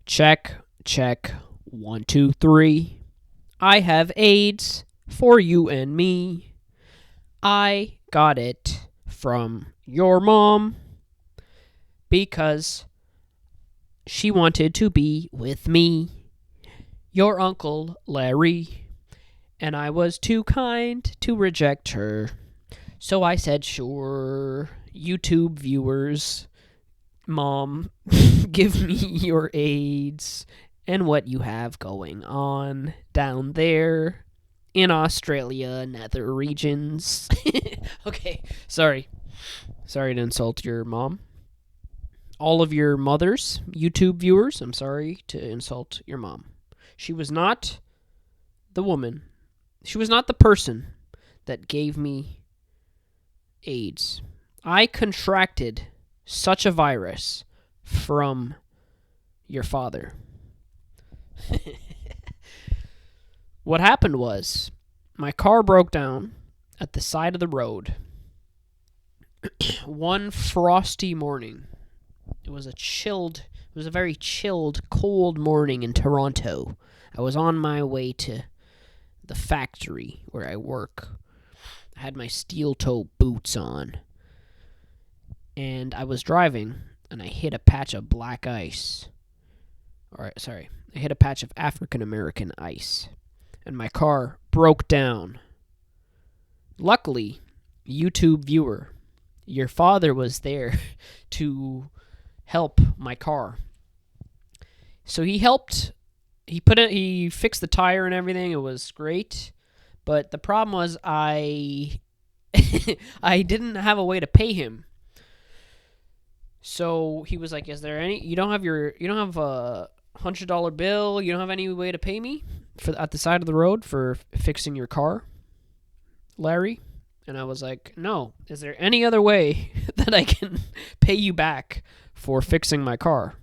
Check, check. 1, 2, 3. I have AIDS for you and me. I got it from your mom because she wanted to be with me, your Uncle Larry, and I was too kind to reject her. So I said, sure, YouTube viewers, Mom, give me your AIDS and what you have going on down there in Australia, nether regions. Okay, sorry. Sorry to insult your mom. All of your mothers, YouTube viewers, I'm sorry to insult your mom. She was not the woman. She was not the person that gave me AIDS. I contracted such a virus from your father. What happened was my car broke down at the side of the road one frosty morning. It was a very chilled, cold morning in Toronto. I was on my way to the factory where I work. I had my steel toe boots on. And I was driving, and I hit a patch of black ice. I hit a patch of African American ice. And my car broke down. Luckily, YouTube viewer, your father was there to help my car. So he helped. He fixed the tire and everything. It was great. But the problem was I didn't have a way to pay him. So he was like, "Is there any? You don't have a $100 bill. You don't have any way to pay me at the side of the road for fixing your car, Larry?" And I was like, "No. Is there any other way that I can pay you back for fixing my car?"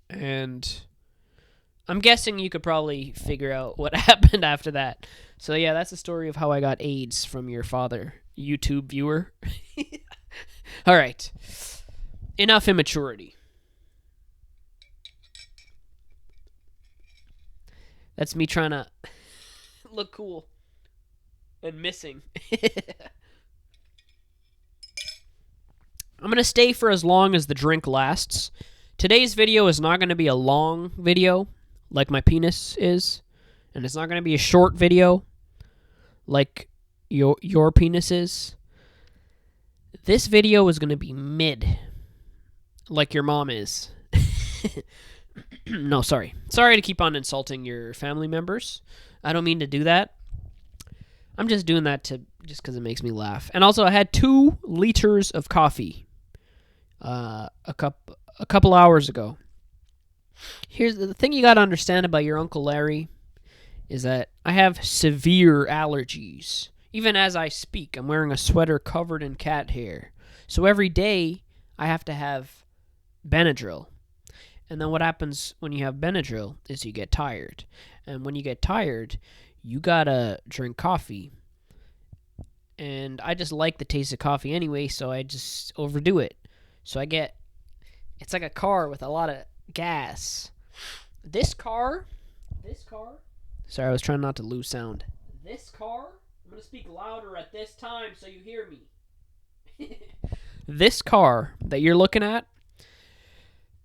And I'm guessing you could probably figure out what happened after that. So yeah, that's the story of how I got AIDS from your father, YouTube viewer. All right. Enough immaturity. That's me trying to look cool and missing. I'm going to stay for as long as the drink lasts. Today's video is not going to be a long video like my penis is, and it's not going to be a short video like your penis is. This video is going to be mid, like your mom is. No, sorry. Sorry to keep on insulting your family members. I don't mean to do that. I'm just doing that just because it makes me laugh. And also, I had 2 liters of coffee a couple hours ago. Here's the thing you got to understand about your Uncle Larry is that I have severe allergies. Even as I speak, I'm wearing a sweater covered in cat hair. So every day, I have to have Benadryl. And then what happens when you have Benadryl is you get tired. And when you get tired, you gotta drink coffee. And I just like the taste of coffee anyway, so I just overdo it. So it's like a car with a lot of gas. This car, sorry, I was trying not to lose sound. This car, I'm going to speak louder at this time so you hear me. This car that you're looking at,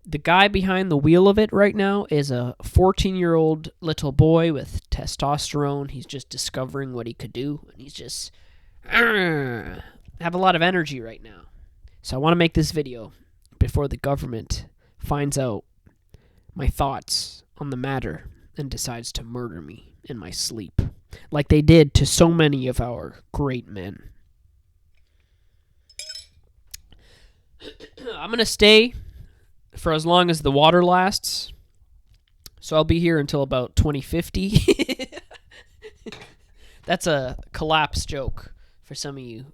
the guy behind the wheel of it right now is a 14-year-old little boy with testosterone. He's just discovering what he could do, and he's just have a lot of energy right now. So I want to make this video before the government finds out my thoughts on the matter and decides to murder me in my sleep, like they did to so many of our great men. I'm going to stay for as long as the water lasts. So I'll be here until about 2050. That's a collapse joke for some of you.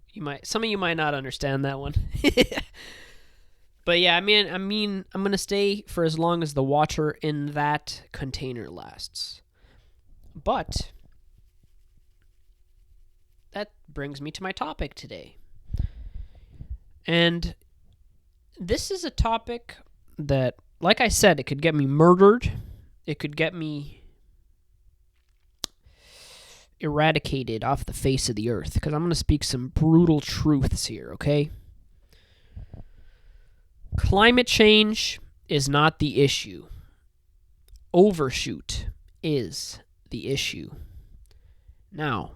Some of you might not understand that one. But yeah, I mean, I'm going to stay for as long as the water in that container lasts. But that brings me to my topic today. And this is a topic that like I said, it could get me murdered. It could get me eradicated off the face of the earth, because I'm going to speak some brutal truths here, okay? Climate change is not the issue. Overshoot is the issue. Now,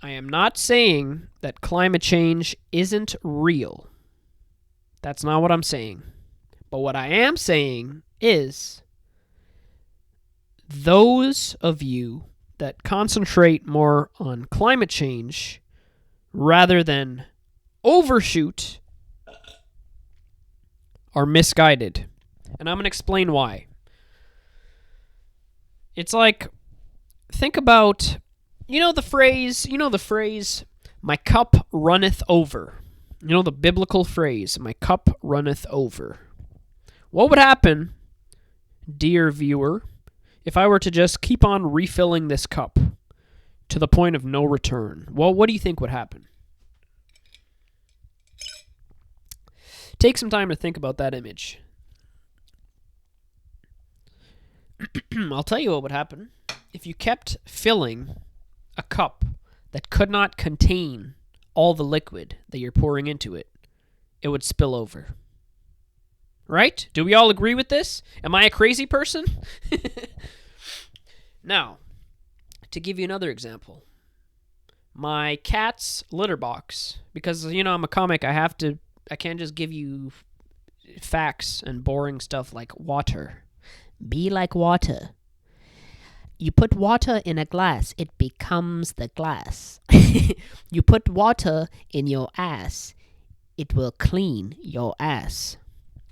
I am not saying that climate change isn't real. That's not what I'm saying. But what I am saying is those of you that concentrate more on climate change rather than overshoot are misguided. And I'm going to explain why. It's like, think about, you know the phrase, my cup runneth over. You know the biblical phrase, my cup runneth over. What would happen, dear viewer, if I were to just keep on refilling this cup to the point of no return? Well, what do you think would happen? Take some time to think about that image. I'll tell you what would happen. If you kept filling a cup that could not contain all the liquid that you're pouring into it, it would spill over. Right? Do we all agree with this? Am I a crazy person? Now, to give you another example. My cat's litter box, because, I'm a comic, I can't just give you facts and boring stuff like water. Be like water. You put water in a glass, it becomes the glass. You put water in your ass, it will clean your ass.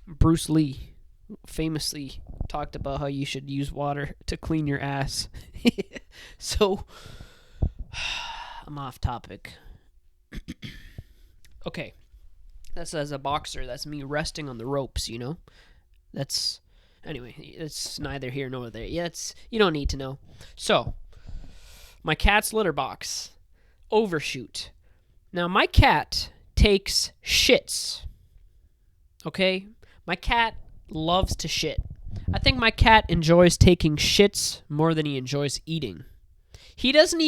Bruce Lee famously talked about how you should use water to clean your ass. So, I'm off topic. Okay. That's as a boxer, that's me resting on the ropes, Anyway, it's neither here nor there. Yeah, you don't need to know. So, my cat's litter box. Overshoot. Now, my cat takes shits. Okay? My cat loves to shit. I think my cat enjoys taking shits more than he enjoys eating. He doesn't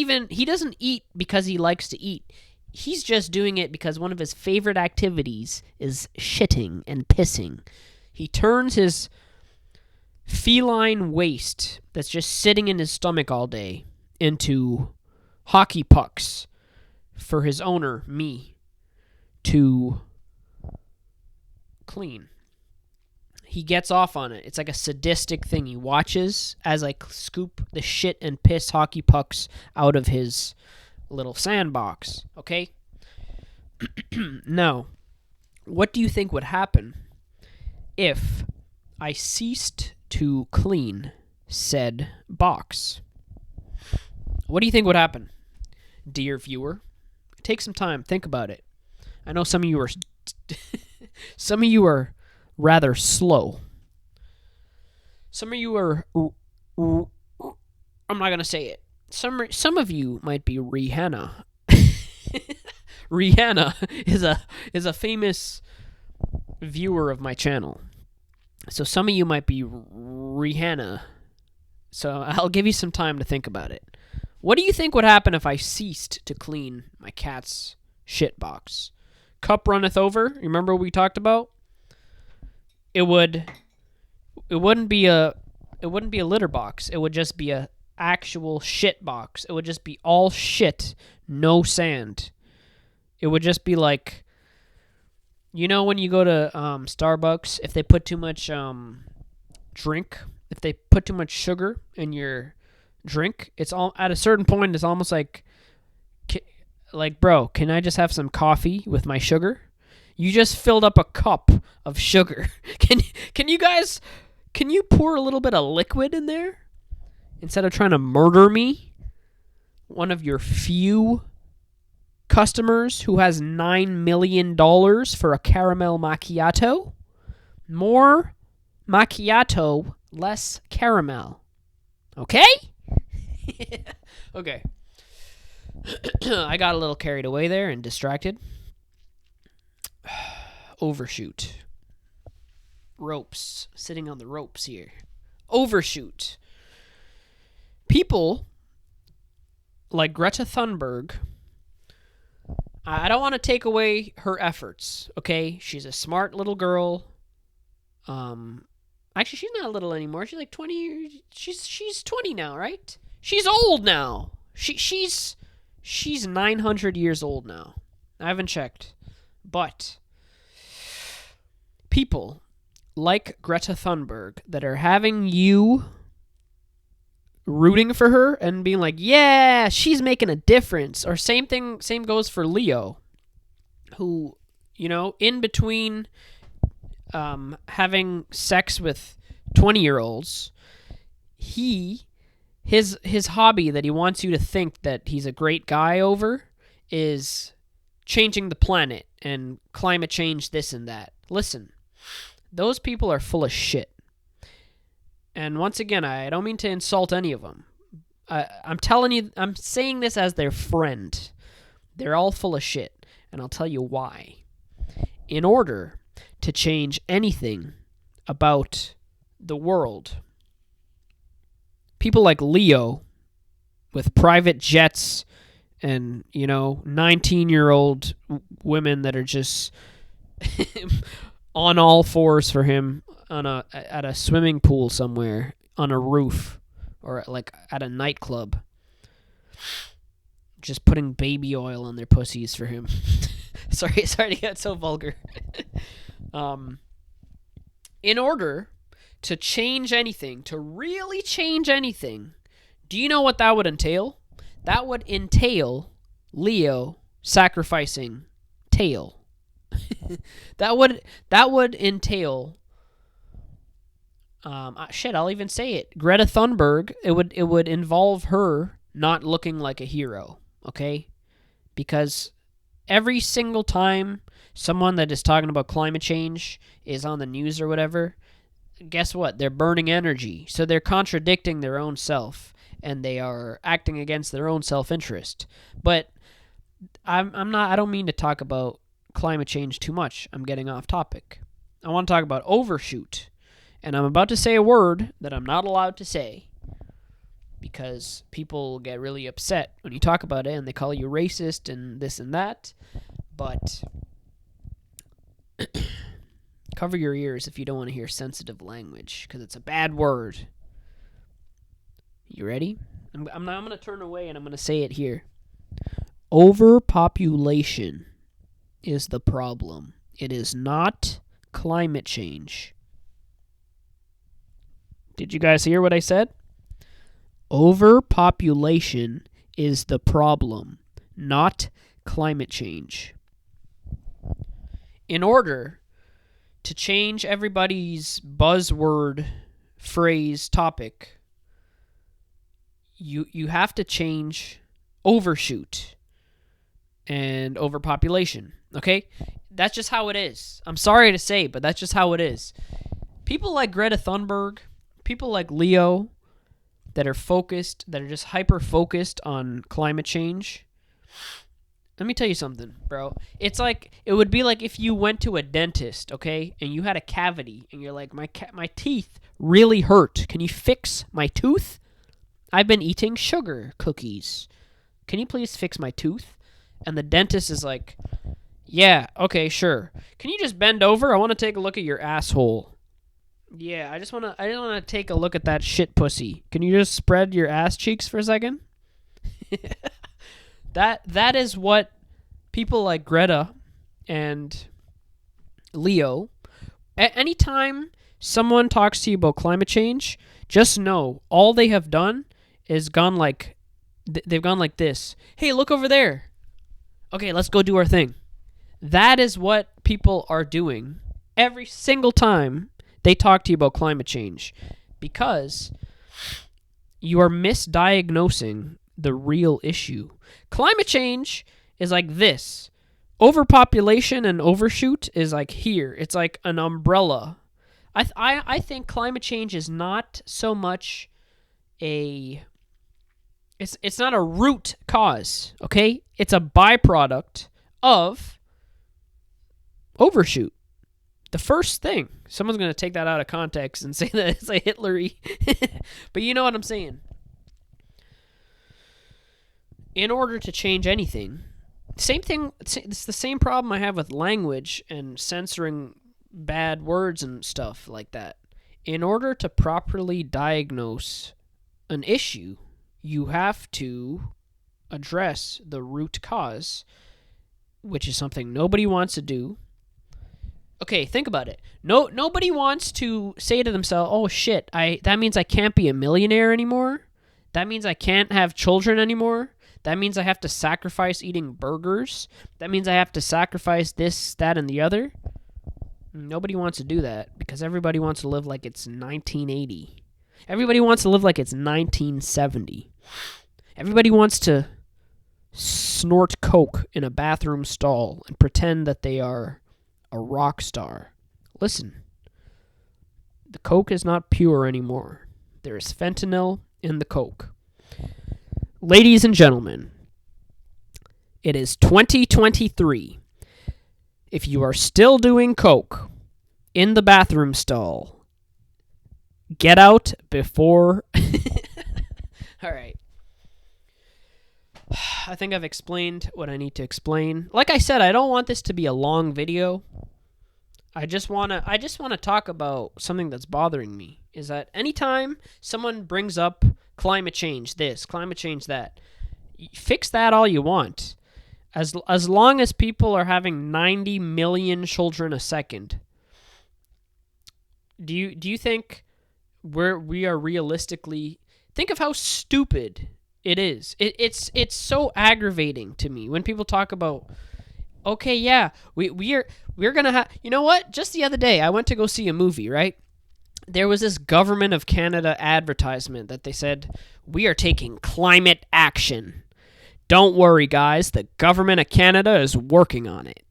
eat because he likes to eat. He's just doing it because one of his favorite activities is shitting and pissing. He turns his feline waste that's just sitting in his stomach all day into hockey pucks for his owner, me, to clean. He gets off on it. It's like a sadistic thing. He watches as I scoop the shit and piss hockey pucks out of his little sandbox. Okay? Now, what do you think would happen if I ceased to clean said box? What do you think would happen, dear viewer? Take some time, think about it. I know some of you are rather slow. Some of you are I'm not going to say it. Some of you might be Rihanna. Rihanna is a famous viewer of my channel. So some of you might be Rihanna. So I'll give you some time to think about it. What do you think would happen if I ceased to clean my cat's shit box? Cup runneth over. Remember what we talked about? It wouldn't be a litter box. It would just be a actual shit box. It would just be all shit, no sand. It would just be like, when you go to Starbucks, if they put too much if they put too much sugar in your drink, it's all at a certain point. It's almost like, bro, can I just have some coffee with my sugar? You just filled up a cup of sugar. Can you pour a little bit of liquid in there instead of trying to murder me? One of your few customers who has $9 million for a caramel macchiato. More macchiato, less caramel. Okay? Okay. I got a little carried away there and distracted. Overshoot. sitting on the ropes here. Overshoot. People like Greta Thunberg, I don't want to take away her efforts, okay? She's a smart little girl. Actually, she's not little anymore. She's like 20. She's 20 now, right? She's old now. She's 900 years old now. I haven't checked. But people like Greta Thunberg that are having you rooting for her and being like, yeah, she's making a difference. Or same goes for Leo, who, in between having sex with 20-year-olds, his hobby that he wants you to think that he's a great guy over is changing the planet and climate change, this and that. Listen, those people are full of shit. And once again, I don't mean to insult any of them. I'm telling you, I'm saying this as their friend. They're all full of shit. And I'll tell you why. In order to change anything about the world, people like Leo with private jets and, 19-year-old women that are just on all fours for him at a swimming pool somewhere on a roof or like at a nightclub, just putting baby oil on their pussies for him. sorry to get so vulgar. In order to change anything, to really change anything, do you know what that would entail? That would entail Leo sacrificing tail. that would entail I'll even say it. Greta Thunberg, it would involve her not looking like a hero, okay? Because every single time someone that is talking about climate change is on the news or whatever, guess what? They're burning energy. So they're contradicting their own self and they are acting against their own self-interest. But I don't mean to talk about climate change too much. I'm getting off topic. I want to talk about overshoot. And I'm about to say a word that I'm not allowed to say because people get really upset when you talk about it and they call you racist and this and that. But cover your ears if you don't want to hear sensitive language because it's a bad word. You ready? I'm going to turn away and I'm going to say it here. Overpopulation is the problem. It is not climate change. Did you guys hear what I said? Overpopulation is the problem, not climate change. In order to change everybody's buzzword, phrase, topic, you have to change overshoot and overpopulation, okay? That's just how it is. I'm sorry to say, but that's just how it is. People like Greta Thunberg, people like Leo that are focused, that are just hyper-focused on climate change. Let me tell you something, bro. It would be like if you went to a dentist, okay, and you had a cavity, and you're like, my teeth really hurt. Can you fix my tooth? I've been eating sugar cookies. Can you please fix my tooth? And the dentist is like, yeah, okay, sure. Can you just bend over? I want to take a look at your asshole. Yeah, I just want to take a look at that shit pussy. Can you just spread your ass cheeks for a second? That is what people like Greta and Leo, anytime someone talks to you about climate change, just know all they have done is they've gone like this. Hey, look over there. Okay, let's go do our thing. That is what people are doing every single time they talk to you about climate change, because you are misdiagnosing the real issue. Climate change is like this. Overpopulation and overshoot is like here. It's like an umbrella. I think climate change is not so much it's not a root cause, okay? It's a byproduct of overshoot. The first thing, someone's going to take that out of context and say that it's a Hitlery. But you know what I'm saying. In order to change anything, same thing, it's the same problem I have with language and censoring bad words and stuff like that. In order to properly diagnose an issue, you have to address the root cause, which is something nobody wants to do. Okay, think about it. Nobody wants to say to themselves, "Oh shit, that means I can't be a millionaire anymore. That means I can't have children anymore. That means I have to sacrifice eating burgers. That means I have to sacrifice this, that, and the other." Nobody wants to do that because everybody wants to live like it's 1980. Everybody wants to live like it's 1970. Everybody wants to snort coke in a bathroom stall and pretend that they are a rock star. Listen, the coke is not pure anymore. There is fentanyl in the coke. Ladies and gentlemen, it is 2023. If you are still doing coke in the bathroom stall, get out before... All right. I think I've explained what I need to explain. Like I said, I don't want this to be a long video. I just want to talk about something that's bothering me. Is that anytime someone brings up climate change this, climate change that, fix that all you want. As long as people are having 90 million children a second, do you think we are realistically... Think of how stupid it is. It's so aggravating to me when people talk about, okay, yeah, we're gonna have... You know what? Just the other day, I went to go see a movie, right? There was this Government of Canada advertisement that they said, "We are taking climate action. Don't worry, guys. The Government of Canada is working on it.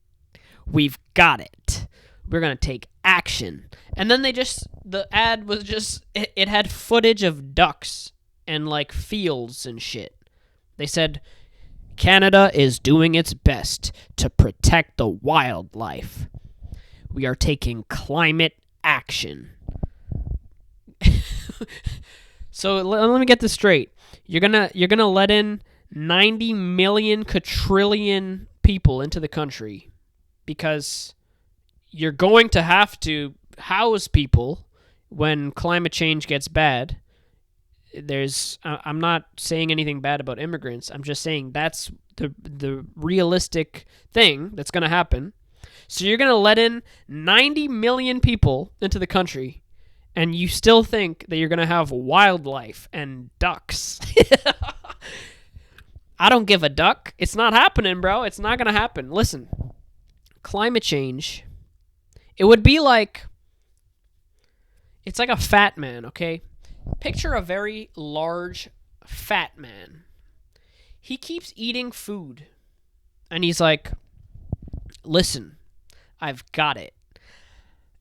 We've got it. We're going to take action." And then the ad was just, it had footage of ducks and like fields and shit. They said, "Canada is doing its best to protect the wildlife. We are taking climate action." So let me get this straight. You're gonna let in 90 million quadrillion people into the country because you're going to have to house people when climate change gets bad. I'm not saying anything bad about immigrants. I'm just saying that's the realistic thing that's going to happen. So you're going to let in 90 million people into the country, and you still think that you're going to have wildlife and ducks. I don't give a duck. It's not happening, bro. It's not going to happen. Listen, climate change, it would be like, it's like a fat man, okay? Picture a very large fat man. He keeps eating food, and he's like, "Listen, I've got it.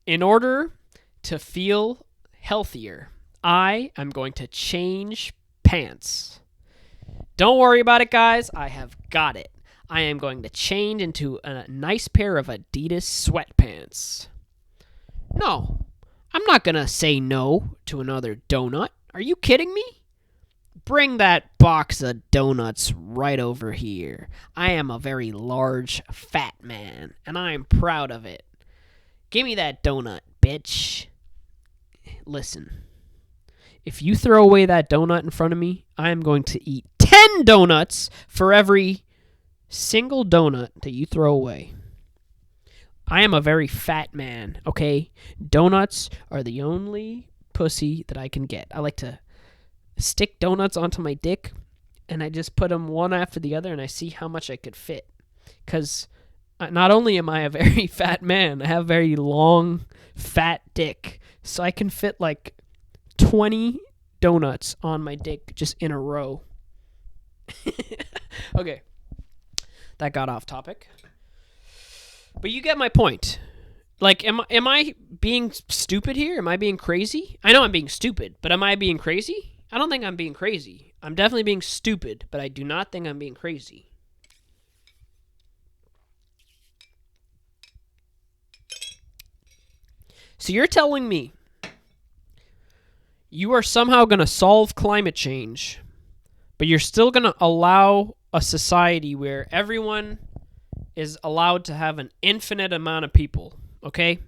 In order to feel healthier, I am going to change pants. Don't worry about it, guys. I have got it. I am going to change into a nice pair of Adidas sweatpants. No, I'm not going to say no to another donut. Are you kidding me? Bring that box of donuts right over here. I am a very large, fat man, and I am proud of it. Give me that donut, bitch. Listen, if you throw away that donut in front of me, I am going to eat 10 donuts for every single donut that you throw away. I am a very fat man, okay? Donuts are the only pussy that I can get. I like to stick donuts onto my dick, and I just put them one after the other, and I see how much I could fit. Because not only am I a very fat man, I have a very long, fat dick. So I can fit like 20 donuts on my dick just in a row. Okay. That got off topic. But you get my point. Like, am I being stupid here? Am I being crazy? I know I'm being stupid, but am I being crazy? I don't think I'm being crazy. I'm definitely being stupid, but I do not think I'm being crazy. So you're telling me you are somehow going to solve climate change, but you're still going to allow a society where everyone is allowed to have an infinite amount of people, okay?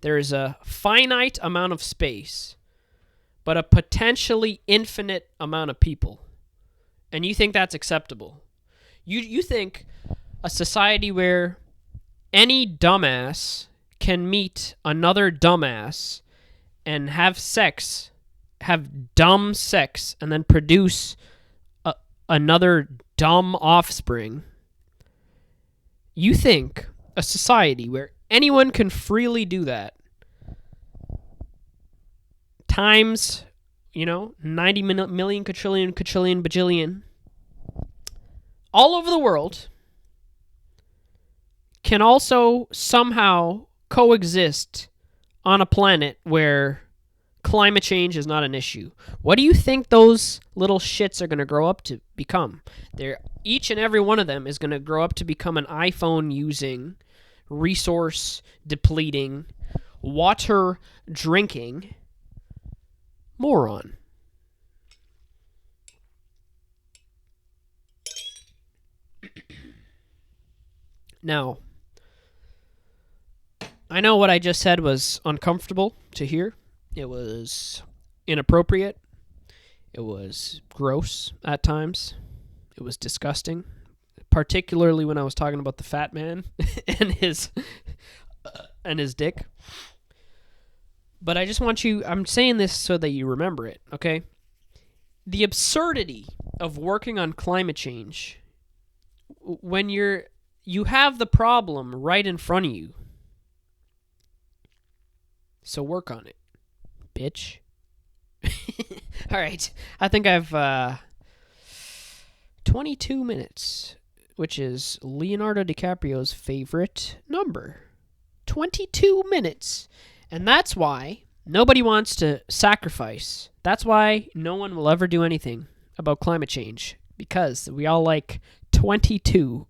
There is a finite amount of space, but a potentially infinite amount of people. And you think that's acceptable? You think a society where any dumbass can meet another dumbass and have dumb sex, and then produce another dumb offspring. You think a society where anyone can freely do that times, 90 million, quadrillion, bajillion, all over the world, can also somehow coexist on a planet where climate change is not an issue? What do you think those little shits are going to grow up to become? Each and every one of them is going to grow up to become an iPhone using, resource depleting, water drinking moron. Now, I know what I just said was uncomfortable to hear. It was inappropriate. It was gross at times. It was disgusting, particularly when I was talking about the fat man and his dick. But I just want you, I'm saying this so that you remember it, okay? The absurdity of working on climate change when you have the problem right in front of you. So work on it, bitch. All right. I think I've 22 minutes, which is Leonardo DiCaprio's favorite number. 22 minutes. And that's why nobody wants to sacrifice. That's why no one will ever do anything about climate change, because we all like 22.